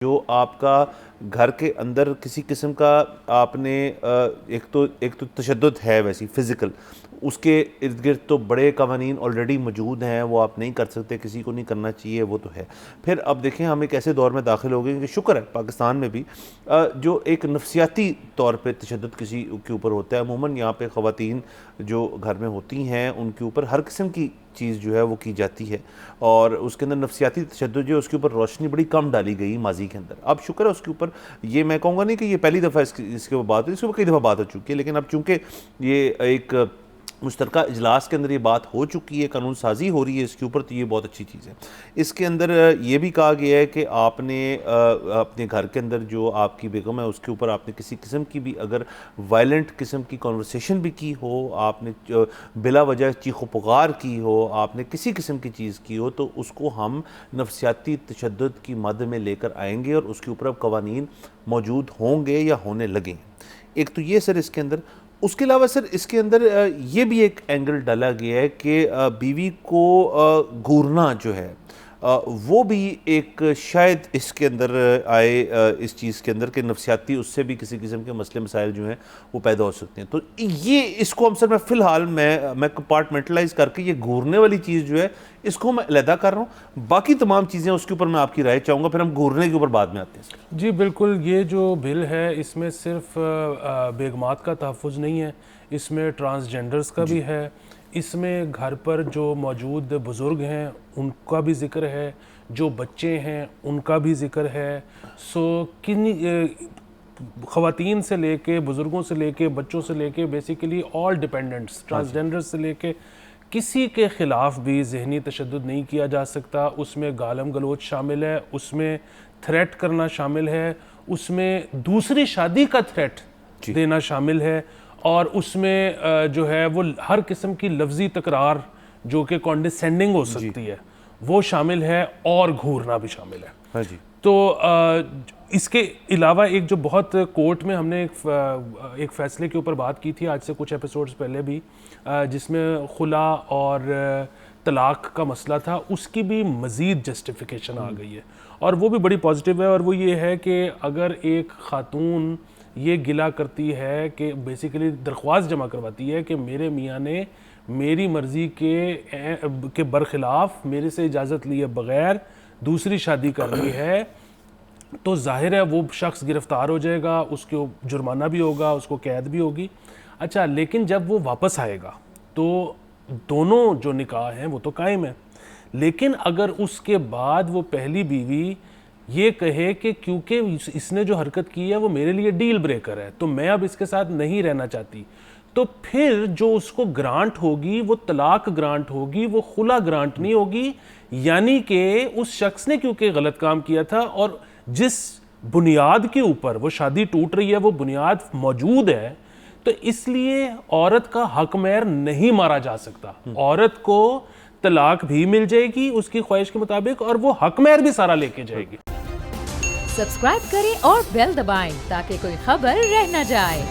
جو آپ کا گھر کے اندر کسی قسم کا آپ نے ایک تو تشدد ہے ویسی فزیکل، اس کے ارد گرد تو بڑے قوانین آلریڈی موجود ہیں، وہ آپ نہیں کر سکتے، کسی کو نہیں کرنا چاہیے، وہ تو ہے۔ پھر اب دیکھیں ہم ایک ایسے دور میں داخل ہو گئے کہ شکر ہے پاکستان میں بھی جو ایک نفسیاتی طور پہ تشدد کسی کے اوپر ہوتا ہے، عموماً یہاں پہ خواتین جو گھر میں ہوتی ہیں ان کے اوپر ہر قسم کی چیز جو ہے وہ کی جاتی ہے، اور اس کے اندر نفسیاتی تشدد جو ہے اس کے اوپر روشنی بڑی کم ڈالی گئی ماضی کے اندر۔ اب شکر ہے اس کے اوپر، یہ میں کہوں گا نہیں کہ یہ پہلی دفعہ اس کے اوپر بات ہوئی، اس کے اوپر کئی دفعہ بات ہو چکی ہے، لیکن اب چونکہ یہ ایک مشترکہ اجلاس کے اندر یہ بات ہو چکی ہے، قانون سازی ہو رہی ہے اس کے اوپر، تو یہ بہت اچھی چیز ہے۔ اس کے اندر یہ بھی کہا گیا ہے کہ آپ نے اپنے گھر کے اندر جو آپ کی بیگم ہے اس کے اوپر آپ نے کسی قسم کی بھی اگر وائلنٹ قسم کی کنورسیشن بھی کی ہو، آپ نے بلا وجہ چیخ و پکار کی ہو، آپ نے کسی قسم کی چیز کی ہو، تو اس کو ہم نفسیاتی تشدد کی مد میں لے کر آئیں گے، اور اس کے اوپر اب قوانین موجود ہوں گے یا ہونے لگیں۔ ایک تو یہ سر اس کے اندر، اس کے علاوہ سر اس کے اندر یہ بھی ایک اینگل ڈالا گیا ہے کہ بیوی کو گھورنا جو ہے وہ بھی ایک شاید اس کے اندر آئے اس چیز کے اندر کہ نفسیاتی اس سے بھی کسی قسم کے مسئلے مسائل جو ہیں وہ پیدا ہو سکتے ہیں۔ تو یہ اس کو ہم سر میں فی الحال میں کمپارٹمنٹلائز کر کے یہ گھورنے والی چیز جو ہے اس کو میں علیحدہ کر رہا ہوں، باقی تمام چیزیں اس کے اوپر میں آپ کی رائے چاہوں گا، پھر ہم گھورنے کے اوپر بعد میں آتے ہیں۔ جی بالکل، یہ جو بل ہے اس میں صرف بیگمات کا تحفظ نہیں ہے، اس میں ٹرانسجنڈرز کا بھی ہے، اس میں گھر پر جو موجود بزرگ ہیں ان کا بھی ذکر ہے، جو بچے ہیں ان کا بھی ذکر ہے۔ خواتین سے لے کے بزرگوں سے لے کے بچوں سے لے کے بیسیکلی آل ڈیپینڈنٹس، ٹرانسجنڈر سے لے کے کسی کے خلاف بھی ذہنی تشدد نہیں کیا جا سکتا۔ اس میں گالم گلوچ شامل ہے، اس میں تھریٹ کرنا شامل ہے، اس میں دوسری شادی کا تھریٹ دینا شامل ہے، اور اس میں جو ہے وہ ہر قسم کی لفظی تکرار جو کہ کانڈیسینڈنگ ہو سکتی ہے وہ شامل ہے، اور گھورنا بھی شامل ہے۔ تو اس کے علاوہ ایک جو بہت کورٹ میں ہم نے ایک فیصلے کے اوپر بات کی تھی آج سے کچھ ایپیسوڈز پہلے بھی، جس میں خلا اور طلاق کا مسئلہ تھا، اس کی بھی مزید جسٹیفیکیشن آ گئی ہے، اور وہ بھی بڑی پازیٹیو ہے، اور وہ یہ ہے کہ اگر ایک خاتون یہ گلہ کرتی ہے کہ بیسیکلی درخواست جمع کرواتی ہے کہ میرے میاں نے میری مرضی کے برخلاف میرے سے اجازت لیے بغیر دوسری شادی کر لی ہے، تو ظاہر ہے وہ شخص گرفتار ہو جائے گا، اس کو جرمانہ بھی ہوگا، اس کو قید بھی ہوگی۔ اچھا، لیکن جب وہ واپس آئے گا تو دونوں جو نکاح ہیں وہ تو قائم ہیں، لیکن اگر اس کے بعد وہ پہلی بیوی یہ کہے کہ کیونکہ اس نے جو حرکت کی ہے وہ میرے لیے ڈیل بریکر ہے تو میں اب اس کے ساتھ نہیں رہنا چاہتی، تو پھر جو اس کو گرانٹ ہوگی وہ طلاق گرانٹ ہوگی، وہ خلا گرانٹ نہیں ہوگی، یعنی کہ اس شخص نے کیونکہ غلط کام کیا تھا، اور جس بنیاد کے اوپر وہ شادی ٹوٹ رہی ہے وہ بنیاد موجود ہے، تو اس لیے عورت کا حق مہر نہیں مارا جا سکتا، عورت کو طلاق بھی مل جائے گی اس کی خواہش کے مطابق، اور وہ حق مہر بھی سارا لے کے جائے گی۔ سبسکرائب کریں اور بیل دبائیں تاکہ کوئی خبر رہ نہ جائے۔